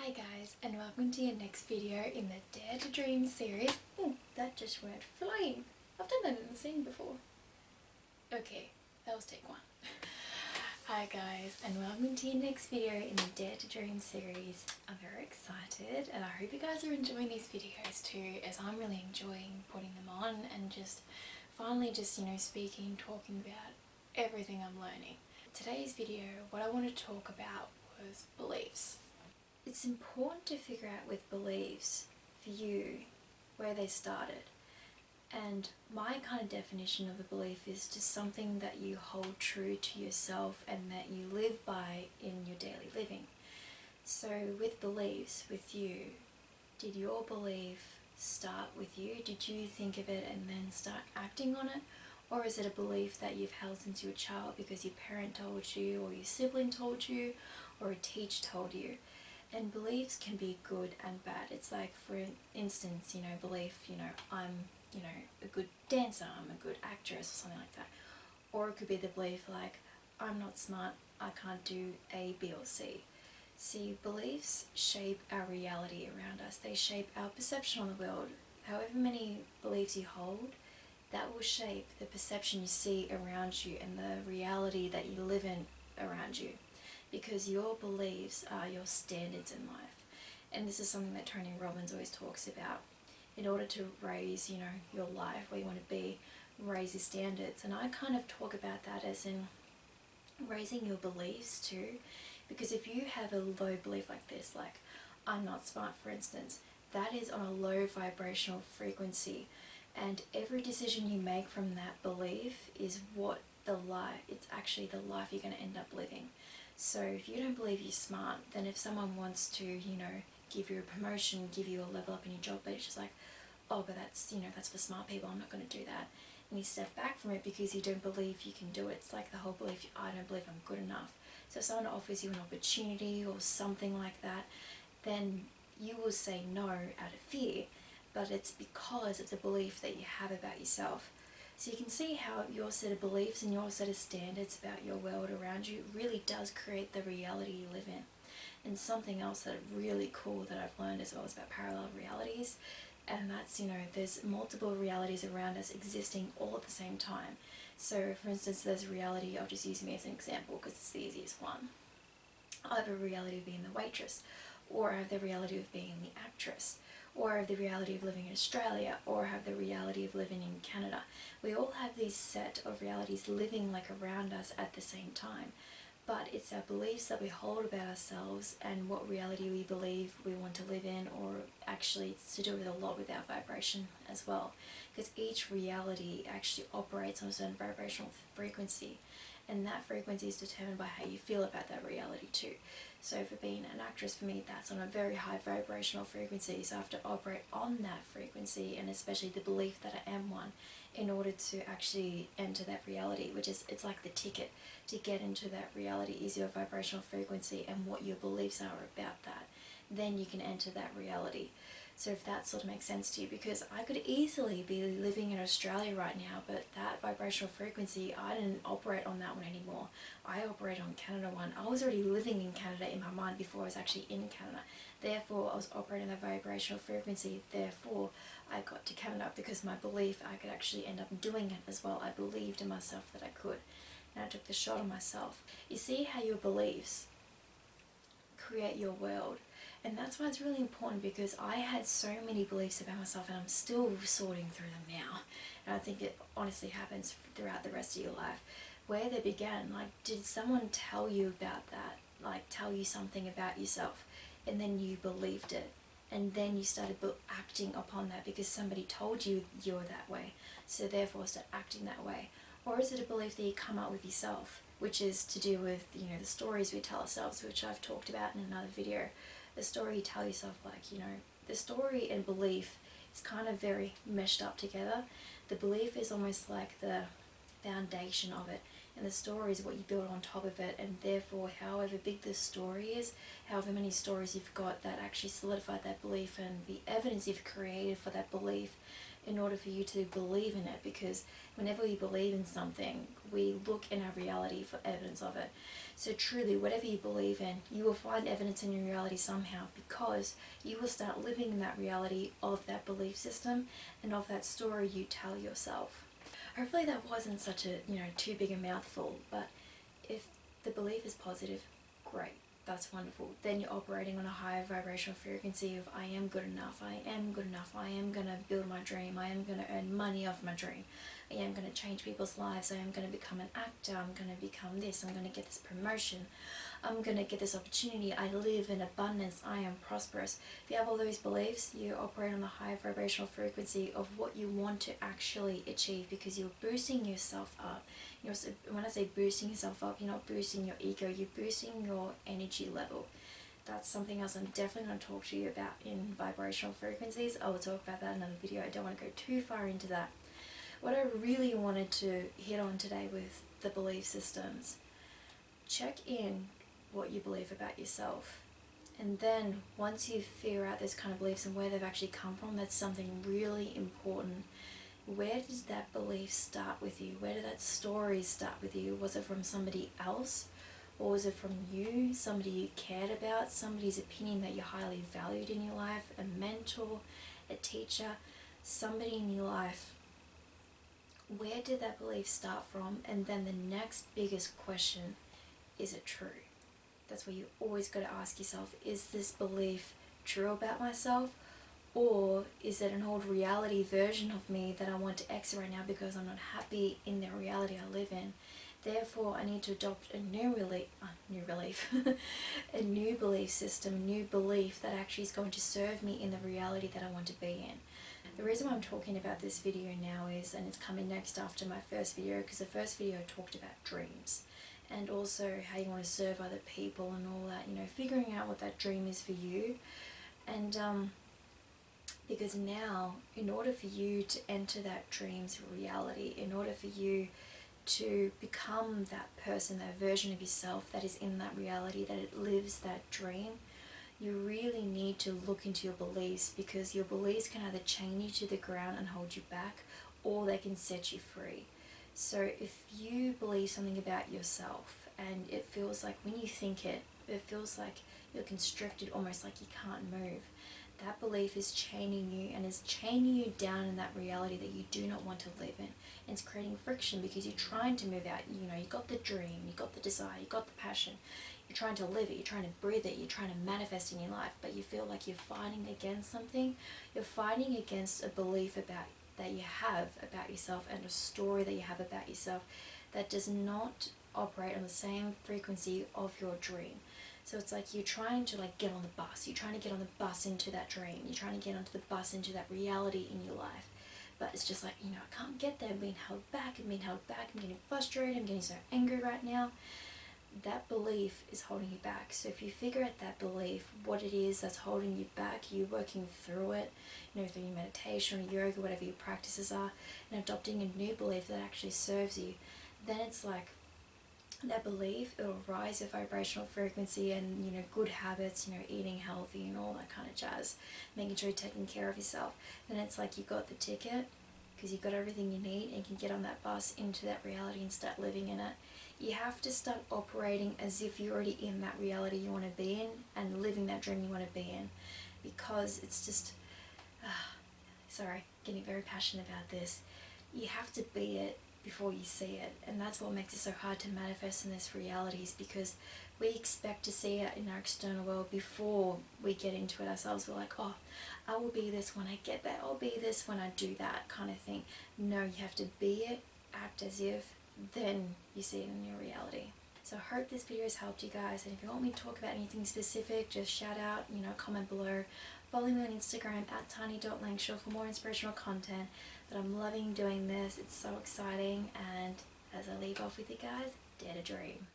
Hi guys, and welcome to your next video in the Dare to Dream series. That just went flying. I've done that in the scene before. Okay, that was take one. Hi guys, and welcome to your next video in the Dare to Dream series. I'm very excited and I hope you guys are enjoying these videos too, as I'm really enjoying putting them on and just finally speaking, talking about everything I'm learning. Today's video, what I want to talk about was beliefs. It's important to figure out with beliefs for you where they started. And my kind of definition of a belief is just something that you hold true to yourself and that you live by in your daily living. So with beliefs, with you, did your belief start with you? Did you think of it and then start acting on it? Or is it a belief that you've held since you were a child because your parent told you, or your sibling told you, or a teacher told you? And beliefs can be good and bad. It's like, for instance, belief, I'm, a good dancer, I'm a good actress, or something like that. Or it could be the belief like, I'm not smart, I can't do A, B, or C. See, beliefs shape our reality around us. They shape our perception on the world. However many beliefs you hold, that will shape the perception you see around you and the reality that you live in around you. Because your beliefs are your standards in life. And this is something that Tony Robbins always talks about. In order to raise, your life where you want to be, raise your standards. And I kind of talk about that as in raising your beliefs too. Because if you have a low belief like this, like I'm not smart, for instance, that is on a low vibrational frequency. And every decision you make from that belief is it's actually the life you're going to end up living. So if you don't believe you're smart, then if someone wants to, give you a promotion, give you a level up in your job, but it's just like, oh, but that's for smart people, I'm not going to do that. And you step back from it because you don't believe you can do it. It's like the whole belief, I don't believe I'm good enough. So if someone offers you an opportunity or something like that, then you will say no out of fear, but it's because it's a belief that you have about yourself. So you can see how your set of beliefs and your set of standards about your world around you really does create the reality you live in. And something else that really cool that I've learned as well is about parallel realities. And that's, there's multiple realities around us existing all at the same time. So for instance, there's a reality, I'll just use me as an example because it's the easiest one. I have a reality of being the waitress, or I have the reality of being the actress, or I have the reality of living in Australia, or I have the reality of living in Canada. We all have these set of realities living like around us at the same time. But it's our beliefs that we hold about ourselves and what reality we believe we want to live in, or actually it's to do with a lot with our vibration as well. Because each reality actually operates on a certain vibrational frequency. And that frequency is determined by how you feel about that reality too. So for being an actress, for me, that's on a very high vibrational frequency. So I have to operate on that frequency, and especially the belief that I am one, in order to actually enter that reality, which is, it's like the ticket to get into that reality is your vibrational frequency and what your beliefs are about that. Then you can enter that reality. So if that sort of makes sense to you, because I could easily be living in Australia right now, but that vibrational frequency, I didn't operate on that one anymore. I operate on Canada one. I was already living in Canada in my mind before I was actually in Canada. Therefore, I was operating that vibrational frequency. Therefore, I got to Canada because my belief I could actually end up doing it as well. I believed in myself that I could. And I took the shot on myself. You see how your beliefs create your world. And that's why it's really important, because I had so many beliefs about myself and I'm still sorting through them now. And I think it honestly happens throughout the rest of your life. Where they began, like, did someone tell you about that? Like, tell you something about yourself and then you believed it. And then you started acting upon that because somebody told you you're that way. So therefore start acting that way. Or is it a belief that you come up with yourself, which is to do with, the stories we tell ourselves, which I've talked about in another video. The story you tell yourself, like, the story and belief is kind of very meshed up together. The belief is almost like the foundation of it, and the story is what you build on top of it, and therefore however big the story is, however many stories you've got that actually solidify that belief, and the evidence you've created for that belief in order for you to believe in it, because whenever we believe in something, we look in our reality for evidence of it. So truly, whatever you believe in, you will find evidence in your reality somehow, because you will start living in that reality of that belief system and of that story you tell yourself. Hopefully that wasn't such a, too big a mouthful, but if the belief is positive, great. That's wonderful. Then you're operating on a higher vibrational frequency of I am good enough, I am good enough, I am going to build my dream, I am going to earn money off my dream, I am going to change people's lives, I am going to become an actor, I'm going to become this, I'm going to get this promotion, I'm going to get this opportunity, I live in abundance, I am prosperous. If you have all those beliefs, you operate on the higher vibrational frequency of what you want to actually achieve, because you're boosting yourself up. When I say boosting yourself up, you're not boosting your ego, you're boosting your energy level. That's something else I'm definitely going to talk to you about in vibrational frequencies. I will talk about that in another video. I don't want to go too far into that. What I really wanted to hit on today with the belief systems, check in what you believe about yourself. And then once you figure out those kind of beliefs and where they've actually come from, that's something really important. Where did that belief start with you? Where did that story start with you? Was it from somebody else? Or was it from you, somebody you cared about, somebody's opinion that you highly valued in your life, a mentor, a teacher, somebody in your life? Where did that belief start from? And then the next biggest question, is it true? That's where you always got to ask yourself, is this belief true about myself? Or is it an old reality version of me that I want to exit right now because I'm not happy in the reality I live in? Therefore, I need to adopt a new belief system, a new belief that actually is going to serve me in the reality that I want to be in. The reason why I'm talking about this video now is, and it's coming next after my first video, because the first video talked about dreams and also how you want to serve other people and all that, figuring out what that dream is for you. And because now, in order for you to enter that dream's reality, in order for you to become that person, that version of yourself that is in that reality, that it lives that dream, you really need to look into your beliefs, because your beliefs can either chain you to the ground and hold you back, or they can set you free. So if you believe something about yourself and it feels like when you think it feels like you're constricted, almost like you can't move, that belief is chaining you and is chaining you down in that reality that you do not want to live in. And it's creating friction because you're trying to move out. You got the dream, you got the desire, you got the passion. You're trying to live it, you're trying to breathe it, you're trying to manifest in your life, but you feel like you're fighting against something. You're fighting against a belief that you have about yourself and a story that you have about yourself that does not operate on the same frequency of your dream. So it's like you're trying to get on the bus. You're trying to get on the bus into that dream. You're trying to get onto the bus into that reality in your life. But it's just like, I can't get there. I'm being held back. I'm getting frustrated. I'm getting so angry right now. That belief is holding you back. So if you figure out that belief, what it is that's holding you back, you're working through it, through your meditation or yoga, whatever your practices are, and adopting a new belief that actually serves you, then it's like that belief, it will rise your vibrational frequency and, good habits, eating healthy and all that kind of jazz, making sure you're taking care of yourself. Then it's like you got the ticket because you got everything you need and you can get on that bus into that reality and start living in it. You have to start operating as if you're already in that reality you want to be in and living that dream you want to be in, because it's just, getting very passionate about this. You have to be it before you see it, and that's what makes it so hard to manifest in this reality, is because we expect to see it in our external world before we get into it ourselves. We're like, oh, I will be this when I get there, I'll be this when I do that kind of thing. No, you have to be it, act as if, then you see it in your reality. So I hope this video has helped you guys, and if you want me to talk about anything specific, just shout out, comment below. Follow me on Instagram at tiny.langshaw for more inspirational content. But I'm loving doing this, it's so exciting, and as I leave off with you guys, dare to dream.